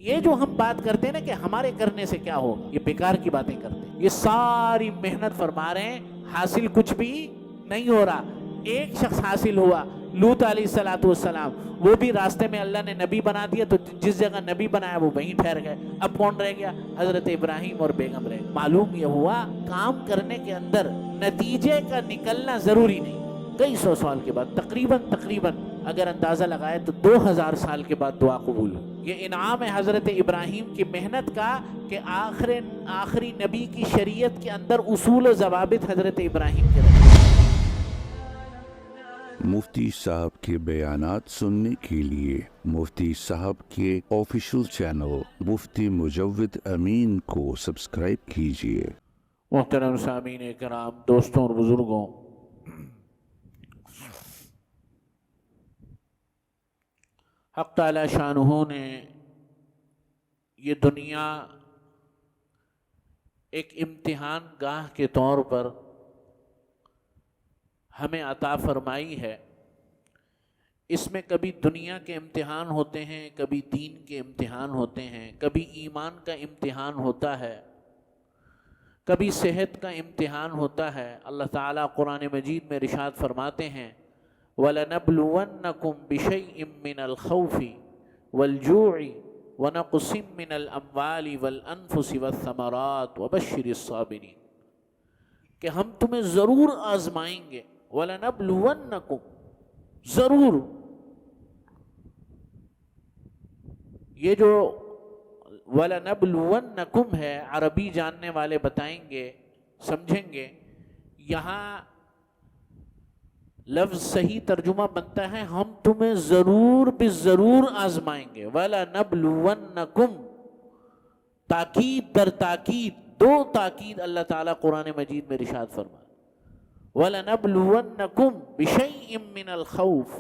یہ جو ہم بات کرتے ہیں نا کہ ہمارے کرنے سے کیا ہو، یہ بیکار کی باتیں کرتے ہیں. یہ ساری محنت فرما رہے ہیں، حاصل کچھ بھی نہیں ہو رہا. ایک شخص حاصل ہوا، لوط علیہ السلام، وہ بھی راستے میں اللہ نے نبی بنا دیا، تو جس جگہ نبی بنایا وہ وہیں ٹھہر گئے. اب کون رہ گیا؟ حضرت ابراہیم اور بیگم رہ گئے. معلوم یہ ہوا کام کرنے کے اندر نتیجے کا نکلنا ضروری نہیں. کئی سو سال کے بعد تقریباً اگر اندازہ لگائے تو 2000 سال کے بعد دعا قبول ہوئی. یہ انعام ہے حضرت ابراہیم کی محنت کا کہ آخری نبی کی شریعت کے اندر اصول و ضوابط حضرت ابراہیم کے رکھے. مفتی صاحب کے بیانات سننے کے لیے مفتی صاحب کے آفیشیل چینل مفتی مجود امین کو سبسکرائب کیجیے. محترم سامعین کرام، دوستوں اور بزرگوں، حق تعالی شانہ نے یہ دنیا ایک امتحان گاہ کے طور پر ہمیں عطا فرمائی ہے. اس میں کبھی دنیا کے امتحان ہوتے ہیں، کبھی دین کے امتحان ہوتے ہیں، کبھی ایمان کا امتحان ہوتا ہے، کبھی صحت کا امتحان ہوتا ہے. اللہ تعالیٰ قرآن مجید میں ارشاد فرماتے ہیں وَلَنَبْلُوَنَّكُمْ بِشَيْءٍ مِّنَ الْخَوْفِ وَالْجُوعِ وَنَقْصٍ مِّنَ الْأَمْوَالِ وَالْأَنفُسِ وَالثَّمَرَاتِ وَبَشِّرِ الصَّابِرِينَ، کہ ہم تمہیں ضرور آزمائیں گے. وَلَنَبْلُوَنَّكُمْ، ضرور. یہ جو وَلَنَبْلُوَنَّكُمْ ہے، عربی جاننے والے بتائیں گے، سمجھیں گے، یہاں لفظ صحیح ترجمہ بنتا ہے ہم تمہیں ضرور بالضرور آزمائیں گے. وَلَنَبْلُوَنَّكُمْ، تاکید در تاکید، دو تاکید اللہ تعالیٰ قرآن مجید میں ارشاد فرمائے. وَلَنَبْلُوَنَّكُمْ بِشَيْءٍ مِّنَ الْخَوْفِ،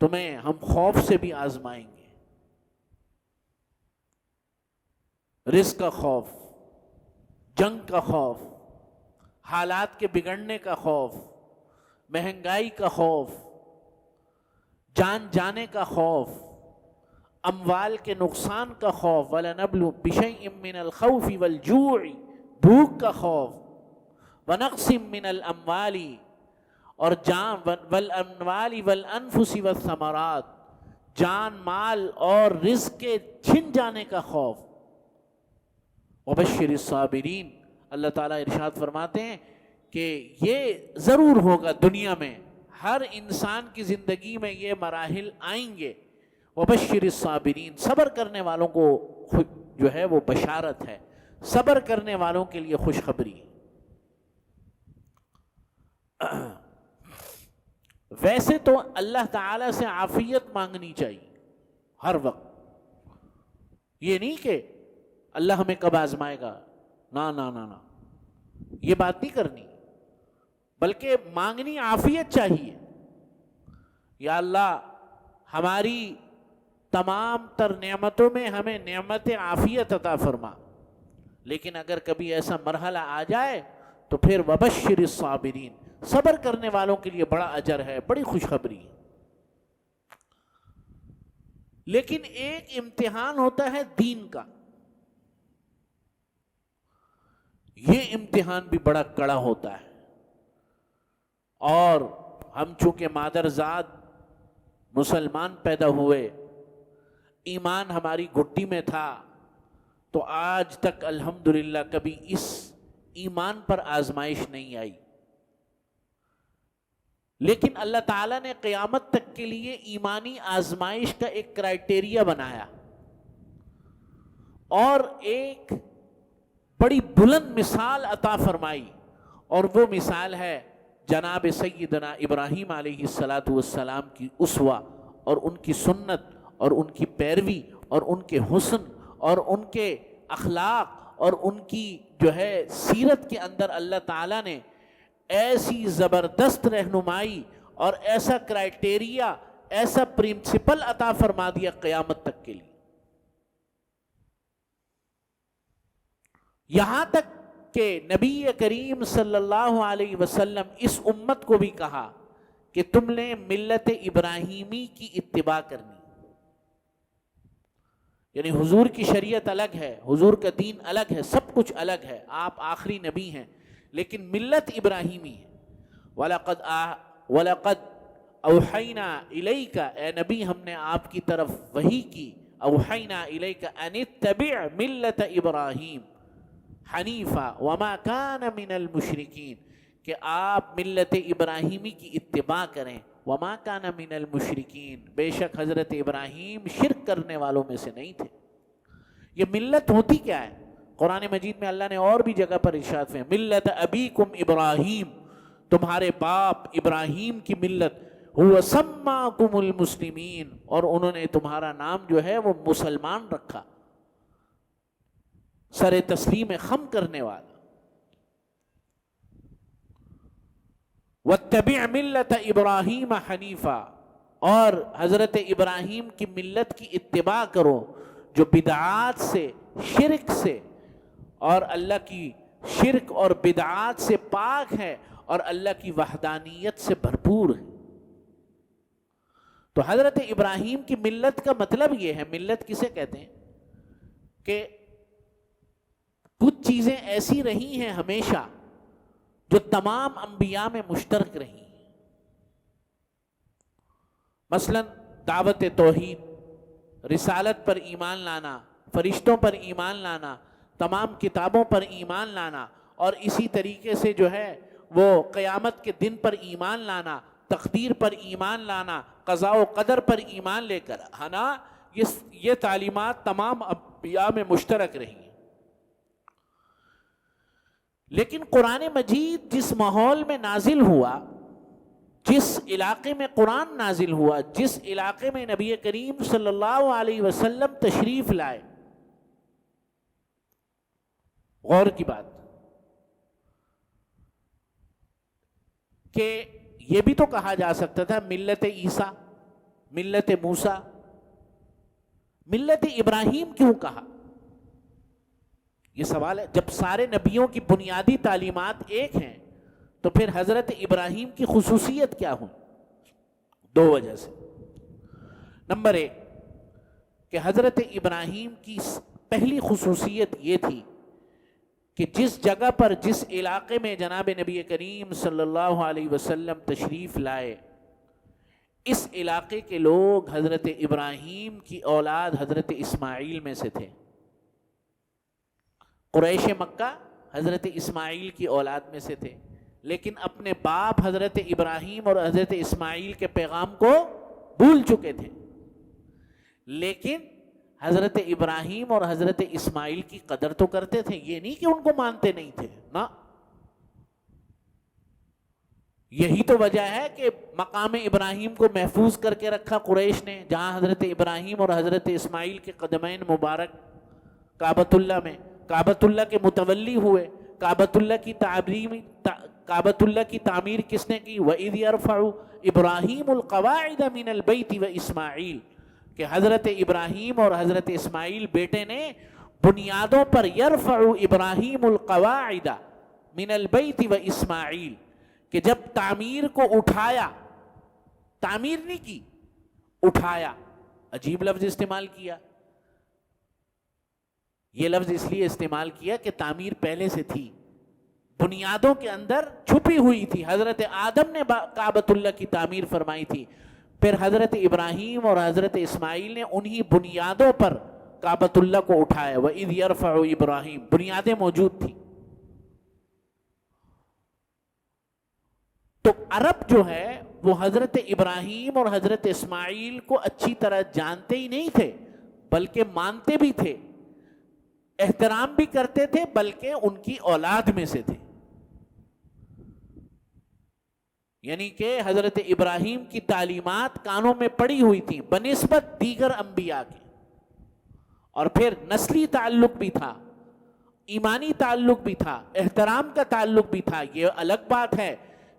تمہیں ہم خوف سے بھی آزمائیں گے. رزق کا خوف، جنگ کا خوف، حالات کے بگڑنے کا خوف، مہنگائی کا خوف، جان جانے کا خوف، اموال کے نقصان کا خوف. وَلَنَبْلُوَنَّكُمْ بِشَيْءٍ مِّنَ الْخَوْفِ وَالْجُوعِ، بھوک کا خوف، وَنَقْصٍ مِّنَ الْأَمْوَالِ، اور جان، وَالْأَمْوَالِ وَالْأَنفُسِ وَالثَّمَرَاتِ، جان مال اور رزق کے چھن جانے کا خوف. وَبَشِّرِ الصَّابِرِينَ، اللہ تعالیٰ ارشاد فرماتے ہیں کہ یہ ضرور ہوگا. دنیا میں ہر انسان کی زندگی میں یہ مراحل آئیں گے. وَبَشِّرِ الصَّابِرِينَ، صبر کرنے والوں کو جو ہے وہ بشارت ہے، صبر کرنے والوں کے لیے خوشخبری. ویسے تو اللہ تعالیٰ سے عافیت مانگنی چاہیے ہر وقت. یہ نہیں کہ اللہ ہمیں کب آزمائے گا، نا نا نا نا، یہ بات نہیں کرنی، بلکہ مانگنی عافیت چاہیے. یا اللہ ہماری تمام تر نعمتوں میں ہمیں نعمت عافیت عطا فرما. لیکن اگر کبھی ایسا مرحلہ آ جائے تو پھر وبشر الصابرین، صبر کرنے والوں کے لیے بڑا اجر ہے، بڑی خوشخبری ہے. لیکن ایک امتحان ہوتا ہے دین کا، یہ امتحان بھی بڑا کڑا ہوتا ہے. اور ہم چونکہ مادرزاد مسلمان پیدا ہوئے، ایمان ہماری گھٹی میں تھا، تو آج تک الحمدللہ کبھی اس ایمان پر آزمائش نہیں آئی. لیکن اللہ تعالیٰ نے قیامت تک کے لیے ایمانی آزمائش کا ایک کرائٹیریا بنایا، اور ایک بڑی بلند مثال عطا فرمائی. اور وہ مثال ہے جناب سیدنا ابراہیم علیہ السلام کی اسوہ، اور ان کی سنت، اور ان کی پیروی، اور ان کے حسن، اور ان کے اخلاق، اور ان کی جو ہے سیرت کے اندر اللہ تعالیٰ نے ایسی زبردست رہنمائی اور ایسا کرائٹیریا، ایسا پرنسپل عطا فرما دیا قیامت تک کے لیے. یہاں تک کہ نبی کریم صلی اللہ علیہ وسلم اس امت کو بھی کہا کہ تم نے ملت ابراہیمی کی اتباع کرنی. یعنی حضور کی شریعت الگ ہے، حضور کا دین الگ ہے، سب کچھ الگ ہے، آپ آخری نبی ہیں، لیکن ملت ابراہیمی ہے۔ وَلَقَدْ اوحینا الیک، اے نبی ہم نے آپ کی طرف وحی کی، اوحینا الیک ان اتبع ملت ابراہیم حنیفا وما کان من المشرکین، کہ آپ ملت ابراہیمی کی اتباع کریں، وما کان من المشرکین، بے شک حضرت ابراہیم شرک کرنے والوں میں سے نہیں تھے۔ یہ ملت ہوتی کیا ہے؟ قرآن مجید میں اللہ نے اور بھی جگہ پر ارشاد فرمایا ملت ابیکم ابراہیم، تمہارے باپ ابراہیم کی ملت، هو سماکم المسلمین، اور انہوں نے تمہارا نام جو ہے وہ مسلمان رکھا، سر تسلیم خم کرنے والا۔ واتبع ملت ابراہیم حنیفا، اور حضرت ابراہیم کی ملت کی اتباع کرو جو بدعات سے، شرک سے، اور اللہ کی شرک اور بدعات سے پاک ہے اور اللہ کی وحدانیت سے بھرپور ہے۔ تو حضرت ابراہیم کی ملت کا مطلب یہ ہے، ملت کسے کہتے ہیں کہ کچھ چیزیں ایسی رہی ہیں ہمیشہ جو تمام انبیاء میں مشترک رہی ہیں، مثلا دعوت توحید، رسالت پر ایمان لانا، فرشتوں پر ایمان لانا، تمام کتابوں پر ایمان لانا، اور اسی طریقے سے جو ہے وہ قیامت کے دن پر ایمان لانا، تقدیر پر ایمان لانا، قضاء و قدر پر ایمان لے کر آنا، یہ تعلیمات تمام انبیاء میں مشترک رہی ہیں۔ لیکن قرآن مجید جس ماحول میں نازل ہوا، جس علاقے میں قرآن نازل ہوا، جس علاقے میں نبی کریم صلی اللہ علیہ وسلم تشریف لائے، غور کی بات کہ یہ بھی تو کہا جا سکتا تھا ملت عیسیٰ، ملت موسیٰ، ملت ابراہیم کیوں کہا؟ یہ سوال ہے۔ جب سارے نبیوں کی بنیادی تعلیمات ایک ہیں تو پھر حضرت ابراہیم کی خصوصیت کیا ہوئی؟ دو وجہ سے۔ نمبر ایک کہ حضرت ابراہیم کی پہلی خصوصیت یہ تھی کہ جس جگہ پر، جس علاقے میں جناب نبی کریم صلی اللہ علیہ وسلم تشریف لائے، اس علاقے کے لوگ حضرت ابراہیم کی اولاد حضرت اسماعیل میں سے تھے۔ قریش مکہ حضرت اسماعیل کی اولاد میں سے تھے، لیکن اپنے باپ حضرت ابراہیم اور حضرت اسماعیل کے پیغام کو بھول چکے تھے، لیکن حضرت ابراہیم اور حضرت اسماعیل کی قدر تو کرتے تھے، یہ نہیں کہ ان کو مانتے نہیں تھے، نا۔ یہی تو وجہ ہے کہ مقام ابراہیم کو محفوظ کر کے رکھا قریش نے، جہاں حضرت ابراہیم اور حضرت اسماعیل کے قدمین مبارک کعبۃ اللہ میں، کعبۃ اللہ کے متولی ہوئے۔ کعبۃ اللہ کی تعمیر کس نے کی؟ وَإِذْ يَرْفَعُ إِبْرَاهِيمُ الْقَوَاعِدَ مِنَ الْبَيْتِ وَإِسْمَاعِيلُ، کہ حضرت ابراہیم اور حضرت اسماعیل بیٹے نے بنیادوں پر يَرْفَعُ إِبْرَاهِيمُ الْقَوَاعِدَ مِنَ الْبَيْتِ وَإِسْمَاعِيلُ، کہ جب تعمیر کو اٹھایا، تعمیر نہیں کی، اٹھایا، عجیب لفظ استعمال کیا۔ یہ لفظ اس لیے استعمال کیا کہ تعمیر پہلے سے تھی، بنیادوں کے اندر چھپی ہوئی تھی۔ حضرت آدم نے کعبۃ اللہ کی تعمیر فرمائی تھی، پھر حضرت ابراہیم اور حضرت اسماعیل نے انہی بنیادوں پر کعبۃ اللہ کو اٹھایا۔ وَإِذْ يَرْفَعُ إِبْرَاهِيمُ، بنیادیں موجود تھی۔ تو عرب جو ہے وہ حضرت ابراہیم اور حضرت اسماعیل کو اچھی طرح جانتے ہی نہیں تھے، بلکہ مانتے بھی تھے، احترام بھی کرتے تھے، بلکہ ان کی اولاد میں سے تھے۔ یعنی کہ حضرت ابراہیم کی تعلیمات کانوں میں پڑی ہوئی تھی بنسبت دیگر انبیاء کے، اور پھر نسلی تعلق بھی تھا، ایمانی تعلق بھی تھا، احترام کا تعلق بھی تھا۔ یہ الگ بات ہے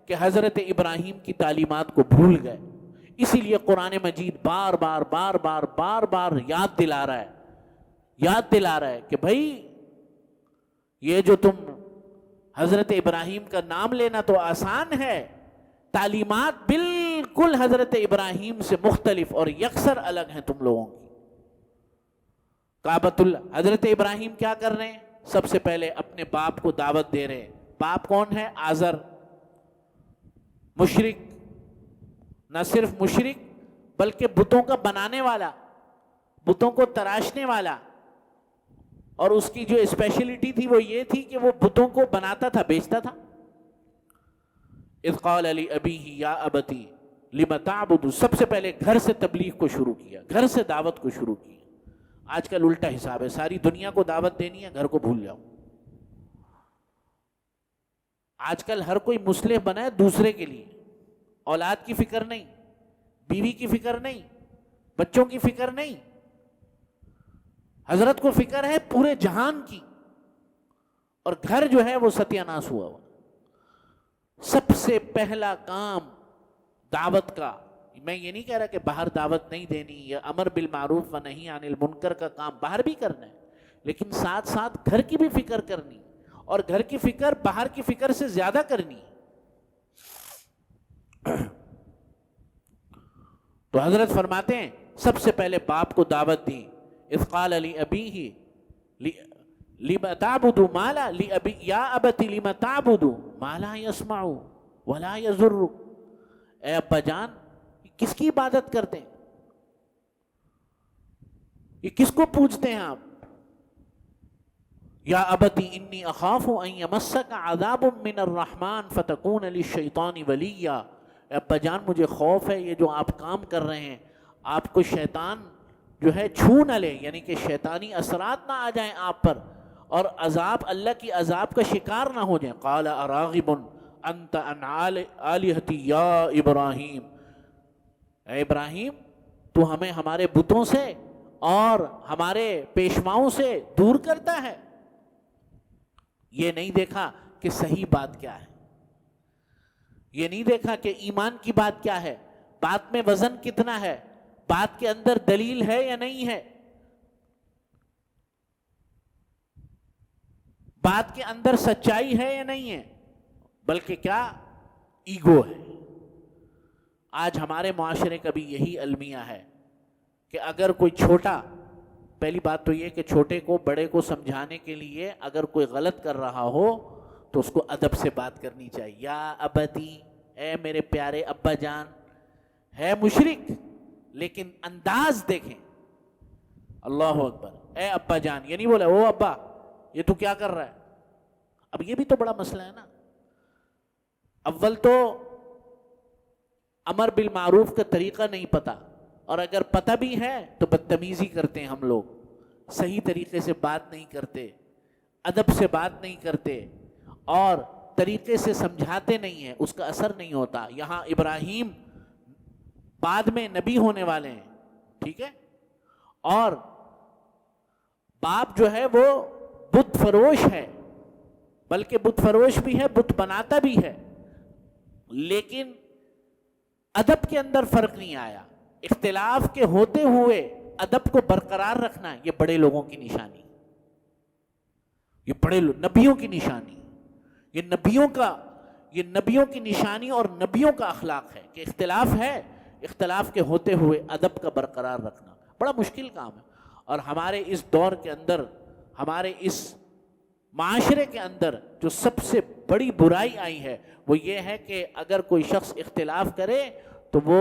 کہ حضرت ابراہیم کی تعلیمات کو بھول گئے۔ اسی لیے قرآن مجید بار بار بار بار بار بار یاد دلا رہا ہے کہ بھائی یہ جو تم حضرت ابراہیم کا نام لینا تو آسان ہے، تعلیمات بالکل حضرت ابراہیم سے مختلف اور یکسر الگ ہیں تم لوگوں کی۔ کعبۃ حضرت ابراہیم کیا کر رہے ہیں؟ سب سے پہلے اپنے باپ کو دعوت دے رہے ہیں. باپ کون ہے؟ آزر. مشرک، نہ صرف مشرک بلکہ بتوں کا بنانے والا، بتوں کو تراشنے والا. اور اس کی جو اسپیشلٹی تھی وہ یہ تھی کہ وہ بتوں کو بناتا تھا، بیچتا تھا. اذ قال لأبیہ یا ابتی لم تعبد، سب سے پہلے گھر سے تبلیغ کو شروع کیا، گھر سے دعوت کو شروع کیا. آج کل الٹا حساب ہے، ساری دنیا کو دعوت دینی ہے، گھر کو بھول جاؤ. آج کل ہر کوئی مصلح بنا ہے دوسرے کے لیے، اولاد کی فکر نہیں، بیوی کی فکر نہیں، بچوں کی فکر نہیں. حضرت کو فکر ہے پورے جہان کی، اور گھر جو ہے وہ ستیہ ناش ہوا ہوا. سب سے پہلا کام دعوت کا، میں یہ نہیں کہہ رہا کہ باہر دعوت نہیں دینی، یا امر بالمعروف و نہی عن المنکر کا کام باہر بھی کرنا ہے، لیکن ساتھ ساتھ گھر کی بھی فکر کرنی، اور گھر کی فکر باہر کی فکر سے زیادہ کرنی. تو حضرت فرماتے ہیں سب سے پہلے باپ کو دعوت دی. اذ قال لأبیہ لم تعبد ما لا یا ابت لم تعبد ما لا يسمع ولا يضر. اے ابا جان، کس کی عبادت کرتے ہیں؟ یہ کس کو پوجتے ہیں آپ؟ یا ابتی انی اخاف ان یمسک عذاب من الرحمن فتکون للشیطان ولیا. اے ابا جان، مجھے خوف ہے یہ جو آپ کام کر رہے ہیں، آپ کو شیطان جو ہے چھو نہ لے، یعنی کہ شیطانی اثرات نہ آ جائیں آپ پر، اور عذاب، اللہ کی عذاب کا شکار نہ ہو جائیں. قال اراغب انت عن آلہتی یا ابراہیم. اے ابراہیم، تو ہمیں ہمارے بتوں سے اور ہمارے پیشواؤں سے دور کرتا ہے. یہ نہیں دیکھا کہ صحیح بات کیا ہے، یہ نہیں دیکھا کہ ایمان کی بات کیا ہے، بات میں وزن کتنا ہے، بات کے اندر دلیل ہے یا نہیں ہے، بات کے اندر سچائی ہے یا نہیں ہے، بلکہ کیا ایگو ہے. آج ہمارے معاشرے کا بھی یہی المیہ ہے کہ اگر کوئی چھوٹا، پہلی بات تو یہ کہ چھوٹے کو بڑے کو سمجھانے کے لیے اگر کوئی غلط کر رہا ہو تو اس کو ادب سے بات کرنی چاہیے. یا ابتی، اے میرے پیارے ابا جان. ہے مشرک لیکن انداز دیکھیں، اللہ اکبر. اے ابا جان، یہ نہیں بولا او ابا یہ تو کیا کر رہا ہے. اب یہ بھی تو بڑا مسئلہ ہے نا. اول تو امر بالمعروف کا طریقہ نہیں پتا، اور اگر پتہ بھی ہے تو بدتمیزی کرتے ہیں ہم لوگ، صحیح طریقے سے بات نہیں کرتے، ادب سے بات نہیں کرتے، اور طریقے سے سمجھاتے نہیں ہیں، اس کا اثر نہیں ہوتا. یہاں ابراہیم بعد میں نبی ہونے والے ہیں، ٹھیک ہے، اور باپ جو ہے وہ بت فروش ہے، بلکہ بت فروش بھی ہے، بت بناتا بھی ہے، لیکن ادب کے اندر فرق نہیں آیا. اختلاف کے ہوتے ہوئے ادب کو برقرار رکھنا یہ بڑے لوگوں کی نشانی، یہ بڑے نبیوں کی نشانی، یہ نبیوں کی نشانی اور نبیوں کا اخلاق ہے کہ اختلاف ہے، اختلاف کے ہوتے ہوئے ادب کا برقرار رکھنا بڑا مشکل کام ہے. اور ہمارے اس دور کے اندر، ہمارے اس معاشرے کے اندر جو سب سے بڑی برائی آئی ہے وہ یہ ہے کہ اگر کوئی شخص اختلاف کرے تو وہ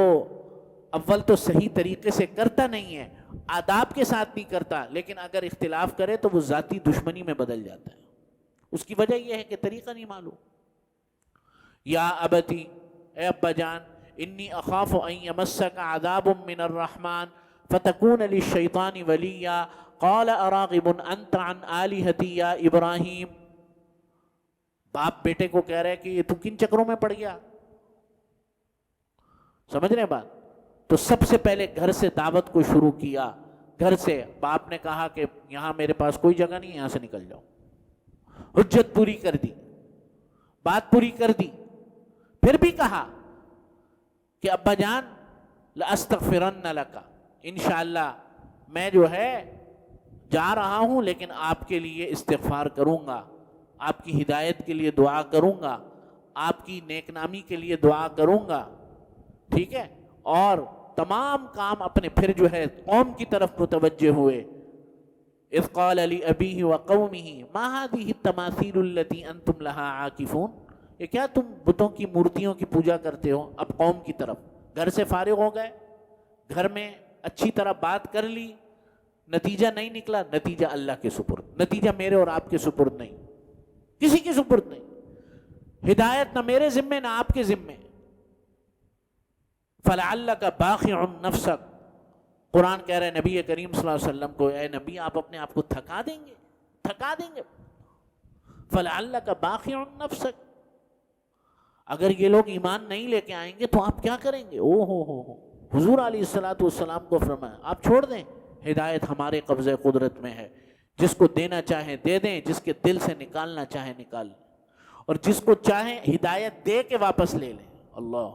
اول تو صحیح طریقے سے کرتا نہیں ہے، آداب کے ساتھ نہیں کرتا، لیکن اگر اختلاف کرے تو وہ ذاتی دشمنی میں بدل جاتا ہے. اس کی وجہ یہ ہے کہ طریقہ نہیں معلوم. یا ابتی، اے ابا جان، انی اخاف ان یمسک عذاب من الرحمن فتکون للشیطان ولیا. قال اراغب انت عن آلہتی یا ابراہیم. باپ بیٹے کو کہہ رہے کہ یہ تو کن چکروں میں پڑ گیا. سمجھ رہے بات؟ تو سب سے پہلے گھر سے دعوت کو شروع کیا. گھر سے باپ نے کہا کہ یہاں میرے پاس کوئی جگہ نہیں ہے، یہاں سے نکل جاؤ. حجت پوری کر دی، بات پوری کر دی. پھر بھی کہا کہ ابا جان لأستغفرن لک، انشاءاللہ میں جو ہے جا رہا ہوں لیکن آپ کے لیے استغفار کروں گا، آپ کی ہدایت کے لیے دعا کروں گا، آپ کی نیک نامی کے لیے دعا کروں گا، ٹھیک ہے. اور تمام کام اپنے پھر جو ہے قوم کی طرف متوجہ ہوئے اذ قال لأبیہ وقومہ ما هذه التماثیل التي انتم لها عاکفون، یہ کیا تم بتوں کی مورتیوں کی پوجا کرتے ہو؟ اب قوم کی طرف، گھر سے فارغ ہو گئے، گھر میں اچھی طرح بات کر لی، نتیجہ نہیں نکلا، نتیجہ اللہ کے سپرد، نتیجہ میرے اور آپ کے سپرد نہیں، کسی کے سپرد نہیں، ہدایت نہ میرے ذمے نہ آپ کے ذمے۔ فَلَعَلَّكَ بَاخِعٌ نَفْسَكَ، قرآن کہہ رہے نبی کریم صلی اللہ علیہ وسلم کو، اے نبی آپ اپنے آپ کو تھکا دیں گے، تھکا دیں گے۔ فَلَعَلَّكَ بَاخِعٌ نَفْسَكَ، اگر یہ لوگ ایمان نہیں لے کے آئیں گے تو آپ کیا کریں گے؟ او ہو، حضور علیہ السلام کو فرمایا آپ چھوڑ دیں، ہدایت ہمارے قبضہ قدرت میں ہے، جس کو دینا چاہیں دے دیں، جس کے دل سے نکالنا چاہیں نکال لیں، اور جس کو چاہیں ہدایت دے کے واپس لے لیں۔ اللہ،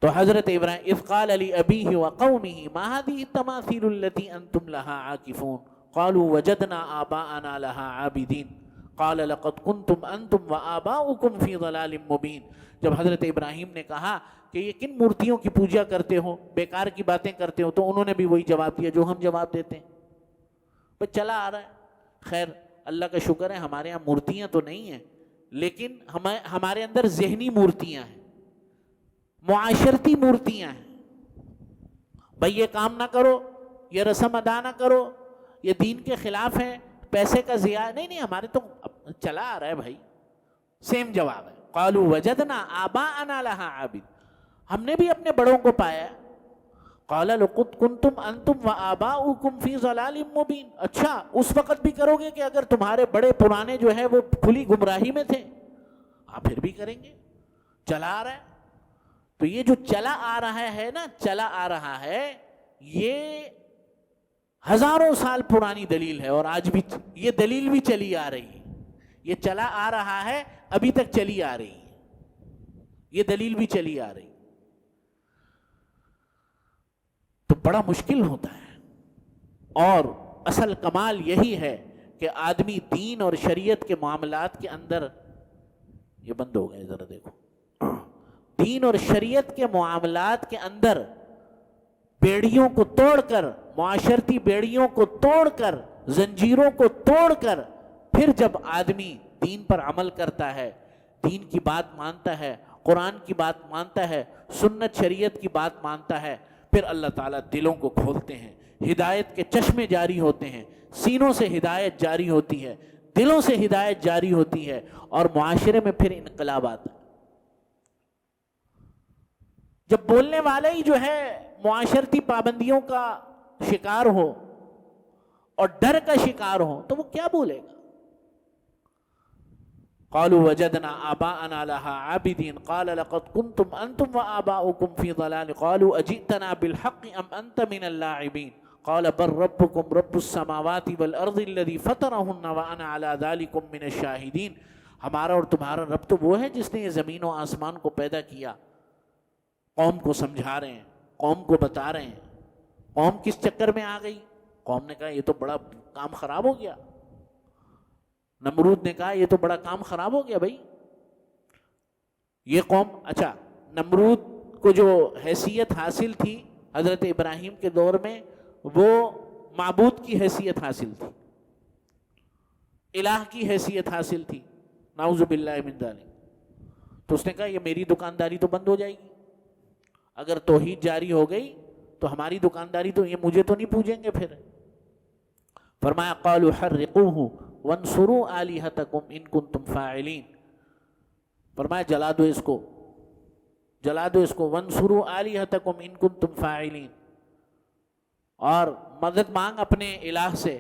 تو حضرت ابراہیم اذ قال لأبیہ وقومہ ما هذه التماثیل التي انتم لها عاکفون قالوا وجدنا آباءنا لها عابدین قال لقد کنتم انتم وآباؤکم فی ضلال مبین۔ جب حضرت ابراہیم نے کہا کہ یہ کن مورتیوں کی پوجا کرتے ہو، بیکار کی باتیں کرتے ہو، تو انہوں نے بھی وہی جواب دیا جو ہم جواب دیتے ہیں، بس چلا آ رہا ہے۔ خیر اللہ کا شکر ہے ہمارے یہاں مورتیاں تو نہیں ہیں، لیکن ہمارے اندر ذہنی مورتیاں ہیں، معاشرتی مورتیاں ہیں۔ بھئی یہ کام نہ کرو، یہ رسم ادا نہ کرو، یہ دین کے خلاف ہے، پیسے کا ضیاع، نہیں ہمارے تو چلا آ رہا ہے بھائی، سیم جواب ہے۔ قالوا وجدنا آباءنا لها عابد، ہم نے بھی اپنے بڑوں کو پایا۔ قال لقد کنتم انتم وآباؤکم فی ضلال مبین، اچھا اس وقت بھی کرو گے کہ اگر تمہارے بڑے پرانے جو ہے وہ کھلی گمراہی میں تھے؟ ہاں پھر بھی کریں گے، چلا آ رہا ہے۔ تو یہ جو چلا آ رہا ہے نا، چلا آ رہا ہے، یہ ہزاروں سال پرانی دلیل ہے، اور آج بھی یہ دلیل بھی چلی آ رہی ہے، یہ چلا آ رہا ہے، ابھی تک چلی آ رہی ہے، یہ دلیل بھی چلی آ رہی۔ تو بڑا مشکل ہوتا ہے، اور اصل کمال یہی ہے کہ آدمی دین اور شریعت کے معاملات کے اندر، یہ بند ہو گئے ذرا دیکھو، دین اور شریعت کے معاملات کے اندر بیڑیوں کو توڑ کر، معاشرتی بیڑیوں کو توڑ کر، زنجیروں کو توڑ کر، پھر جب آدمی دین پر عمل کرتا ہے، دین کی بات مانتا ہے، قرآن کی بات مانتا ہے، سنت شریعت کی بات مانتا ہے، پھر اللہ تعالیٰ دلوں کو کھولتے ہیں، ہدایت کے چشمے جاری ہوتے ہیں، سینوں سے ہدایت جاری ہوتی ہے، دلوں سے ہدایت جاری ہوتی ہے، اور معاشرے میں پھر انقلاب آتا ہے۔ جب بولنے والا ہی جو ہے معاشرتی پابندیوں کا شکار ہو اور ڈر کا شکار ہو تو وہ کیا بولے گا؟ قالوا وجدنا آباءنا لها عابدين قال لقد كنتم انتم وآباؤكم في ضلال قالوا اجئتنا بالحق ام انت من اللاعبين قال بل ربكم رب السماوات والارض الذي فطرهن وانا على ذلكم من الشاهدين، ہمارا اور تمہارا رب تو وہ ہے جس نے یہ زمین و آسمان کو پیدا کیا۔ قوم کو سمجھا رہے ہیں، قوم کو بتا رہے ہیں، قوم کس چکر میں آ گئی؟ قوم نے کہا یہ تو بڑا کام خراب ہو گیا، نمرود نے کہا یہ تو بڑا کام خراب ہو گیا بھائی، یہ قوم، اچھا نمرود کو جو حیثیت حاصل تھی حضرت ابراہیم کے دور میں، وہ معبود کی حیثیت حاصل تھی، الہ کی حیثیت حاصل تھی، نعوذ باللہ من ذالک۔ تو اس نے کہا یہ میری دکانداری تو بند ہو جائے گی، اگر توحید جاری ہو گئی تو ہماری دکانداری تو، یہ مجھے تو نہیں پوجیں گے پھر۔ فرمایا قالوا حرقوه وانصروا آلہتکم ان کنتم فاعلین، فرمایا جلا دو اس کو، جلا دو اس کو، وانصروا آلہتکم ان کنتم فاعلین، اور مدد مانگ اپنے الہ سے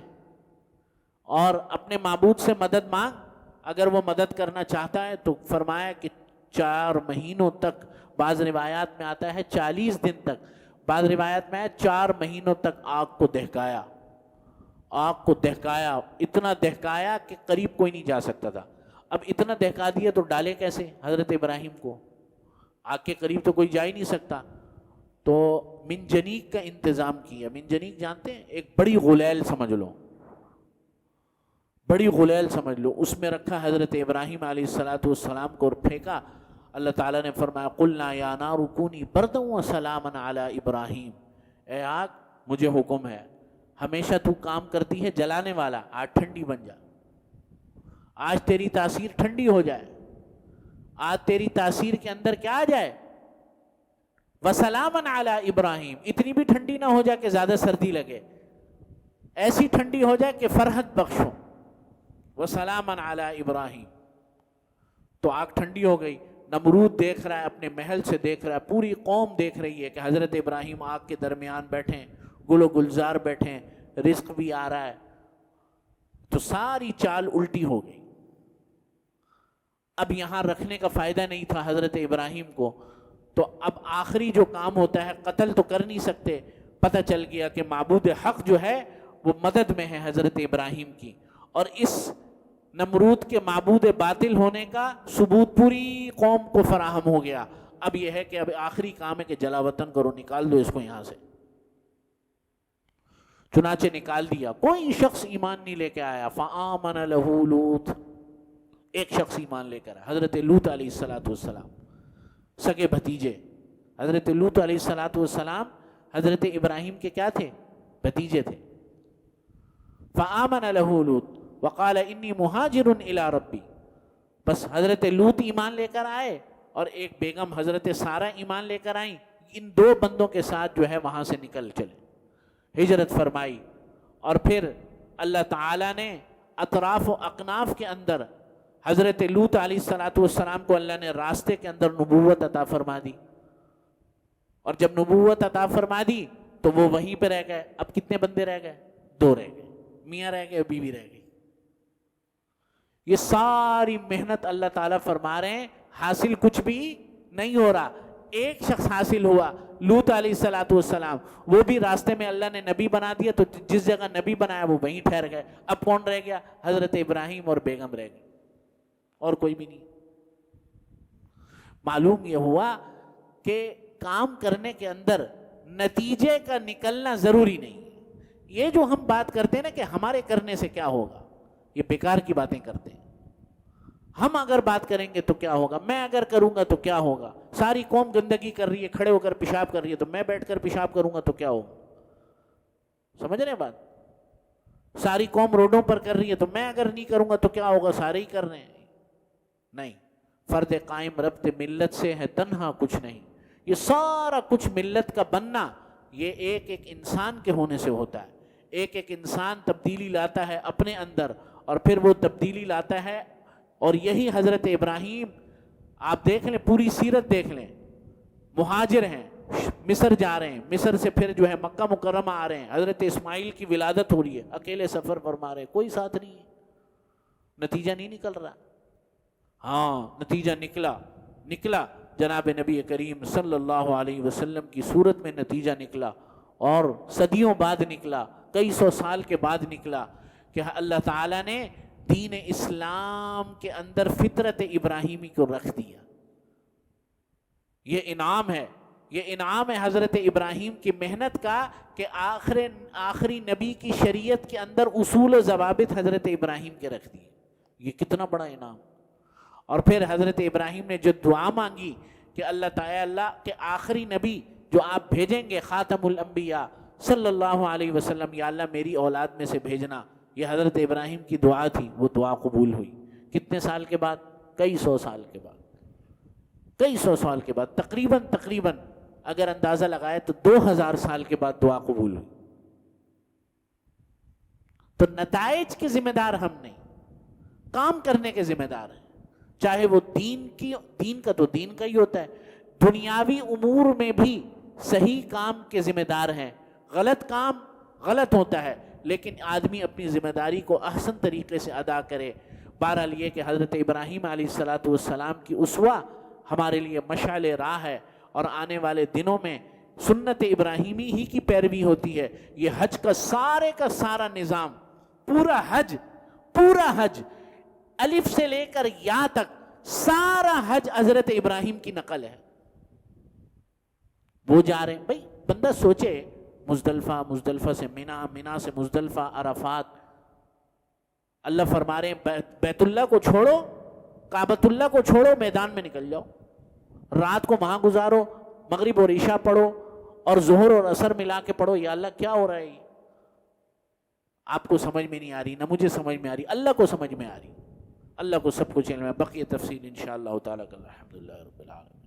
اور اپنے معبود سے مدد مانگ، اگر وہ مدد کرنا چاہتا ہے تو۔ فرمایا کہ 4 مہینوں تک، بعض روایات میں آتا ہے 40 دن تک، بعض روایات میں 4 مہینوں تک آگ کو دہکایا، آگ کو دہکایا، اتنا دہکایا کہ قریب کوئی نہیں جا سکتا تھا۔ اب اتنا دہکا دیا تو ڈالے کیسے حضرت ابراہیم کو؟ آگ کے قریب تو کوئی جا ہی نہیں سکتا، تو منجنیق کا انتظام کیا۔ منجنیق جانتے ہیں؟ ایک بڑی غلیل سمجھ لو، بڑی غلیل سمجھ لو، اس میں رکھا حضرت ابراہیم علیہ السلام کو اور پھینکا۔ اللہ تعالیٰ نے فرمایا قلنا یا نار کونی بردا وسلاما علی ابراہیم، اے آگ مجھے حکم ہے، ہمیشہ تو کام کرتی ہے جلانے والا، آج ٹھنڈی بن جا، آج تیری تاثیر ٹھنڈی ہو جائے، آج تیری تاثیر کے اندر کیا آ جائے، وسلامن علی ابراہیم، اتنی بھی ٹھنڈی نہ ہو جائے کہ زیادہ سردی لگے، ایسی ٹھنڈی ہو جائے کہ فرحت بخشو، وسلامن علی ابراہیم۔ تو آگ ٹھنڈی ہو گئی، نمرود دیکھ رہا ہے، اپنے محل سے دیکھ رہا ہے، پوری قوم دیکھ رہی ہے کہ حضرت ابراہیم آگ کے درمیان بیٹھے ہیں، گل و گلزار بیٹھے ہیں، رزق بھی آ رہا ہے، تو ساری چال الٹی ہو گئی۔ اب یہاں رکھنے کا فائدہ نہیں تھا حضرت ابراہیم کو، تو اب آخری جو کام ہوتا ہے، قتل تو کر نہیں سکتے، پتہ چل گیا کہ معبود حق جو ہے وہ مدد میں ہے حضرت ابراہیم کی، اور اس نمرود کے معبود باطل ہونے کا ثبوت پوری قوم کو فراہم ہو گیا۔ اب یہ ہے کہ اب آخری کام ہے کہ جلا وطن کرو، نکال دو اس کو یہاں سے۔ چنانچہ نکال دیا، کوئی شخص ایمان نہیں لے کے آیا۔ فآمن لہ لوط، ایک شخص ایمان لے کر آیا، حضرت لوط علیہ السلام، سگے بھتیجے۔ حضرت لوط علیہ السلام حضرت ابراہیم کے کیا تھے؟ بھتیجے تھے۔ فآمن لہ لوط وقال انی مہاجر الی ربی، بس حضرت لوط ایمان لے کر آئے اور ایک بیگم حضرت سارہ ایمان لے کر آئیں، ان دو بندوں کے ساتھ جو ہے وہاں سے نکل چلے، ہجرت فرمائی۔ اور پھر اللہ تعالیٰ نے اطراف و اکناف کے اندر حضرت لوط علیہ السلام کو اللہ نے راستے کے اندر نبوت عطا فرما دی، اور جب نبوت عطا فرما دی تو وہ وہیں پہ رہ گئے۔ اب کتنے بندے رہ گئے؟ دو رہ گئے، میاں رہ گئے، بیوی رہ گئی۔ یہ ساری محنت اللہ تعالیٰ فرما رہے ہیں حاصل کچھ بھی نہیں ہو رہا۔ ایک شخص حاصل ہوا، لوط علیہ السلام، وہ بھی راستے میں اللہ نے نبی بنا دیا، تو جس جگہ نبی بنایا وہ وہیں ٹھہر گئے۔ اب کون رہ گیا؟ حضرت ابراہیم اور بیگم رہ گئی، اور کوئی بھی نہیں۔ معلوم یہ ہوا کہ کام کرنے کے اندر نتیجے کا نکلنا ضروری نہیں۔ یہ جو ہم بات کرتے ہیں نا کہ ہمارے کرنے سے کیا ہوگا، یہ بیکار کی باتیں کرتے ہیں۔ ہم اگر بات کریں گے تو کیا ہوگا، میں اگر کروں گا تو کیا ہوگا، ساری قوم گندگی کر رہی ہے، کھڑے ہو کر پیشاب کر رہی ہے، تو میں بیٹھ کر پیشاب کروں گا تو کیا ہوگا؟ سمجھ رہے ہیں بات؟ ساری قوم روڈوں پر کر رہی ہے، تو میں اگر نہیں کروں گا تو کیا ہوگا، سارے ہی کر رہے ہیں۔ نہیں، فرد قائم ربط ملت سے ہے، تنہا کچھ نہیں۔ یہ سارا کچھ ملت کا بننا یہ ایک ایک انسان کے ہونے سے ہوتا ہے۔ ایک ایک انسان تبدیلی لاتا ہے اپنے اندر، اور پھر وہ تبدیلی لاتا ہے، اور یہی حضرت ابراہیم، آپ دیکھ لیں پوری سیرت دیکھ لیں، مہاجر ہیں، مصر جا رہے ہیں، مصر سے پھر جو ہے مکہ مکرمہ آ رہے ہیں، حضرت اسماعیل کی ولادت ہو رہی ہے، اکیلے سفر فرما رہے ہیں، کوئی ساتھ نہیں ہے، نتیجہ نہیں نکل رہا۔ ہاں نتیجہ نکلا جناب نبی کریم صلی اللہ علیہ وسلم کی صورت میں نتیجہ نکلا، اور صدیوں بعد نکلا، کئی سو سال کے بعد نکلا، کہ اللہ تعالیٰ نے دین اسلام کے اندر فطرت ابراہیمی کو رکھ دیا۔ یہ انعام ہے، یہ انعام ہے حضرت ابراہیم کی محنت کا، کہ آخری نبی کی شریعت کے اندر اصول و ضوابط حضرت ابراہیم کے رکھ دیے۔ یہ کتنا بڑا انعام۔ اور پھر حضرت ابراہیم نے جو دعا مانگی کہ اللہ تعالیٰ کے آخری نبی جو آپ بھیجیں گے، خاتم الانبیاء صلی اللہ علیہ وسلم، یا اللہ میری اولاد میں سے بھیجنا، یہ حضرت ابراہیم کی دعا تھی، وہ دعا قبول ہوئی۔ کتنے سال کے بعد؟ کئی سو سال کے بعد، کئی سو سال کے بعد، تقریباً اگر اندازہ لگائے تو 2000 سال کے بعد دعا قبول ہوئی۔ تو نتائج کے ذمہ دار ہم نہیں، کام کرنے کے ذمہ دار ہیں، چاہے وہ دین کا تو دین کا ہی ہوتا ہے، دنیاوی امور میں بھی صحیح کام کے ذمہ دار ہیں۔ غلط کام غلط ہوتا ہے، لیکن آدمی اپنی ذمہ داری کو احسن طریقے سے ادا کرے۔ بہرحال یہ کہ حضرت ابراہیم علیہ السلام کی اسوہ ہمارے لیے مشعل راہ ہے، اور آنے والے دنوں میں سنت ابراہیمی ہی کی پیروی ہوتی ہے۔ یہ حج کا سارا نظام، پورا حج الف سے لے کر یا تک سارا حج حضرت ابراہیم کی نقل ہے۔ وہ جا رہے ہیں، بھائی بندہ سوچے، مزدلفہ سے مینا، مینا سے مزدلفہ، عرفات، اللہ فرما رہے ہیں بیت اللہ کو چھوڑو، کعبۃ اللہ کو چھوڑو، میدان میں نکل جاؤ، رات کو وہاں گزارو، مغرب اور عشاء پڑھو، اور ظہر اور عصر ملا کے پڑھو، یا اللہ کیا ہو رہا ہے؟ آپ کو سمجھ میں نہیں آ رہی، نہ مجھے سمجھ میں آ رہی، اللہ کو سمجھ میں آ رہی۔ اللہ کو سب کچھ علم ہے، بقیہ تفصیل انشاءاللہ تعالی کل الحمدللہ رب العالمین۔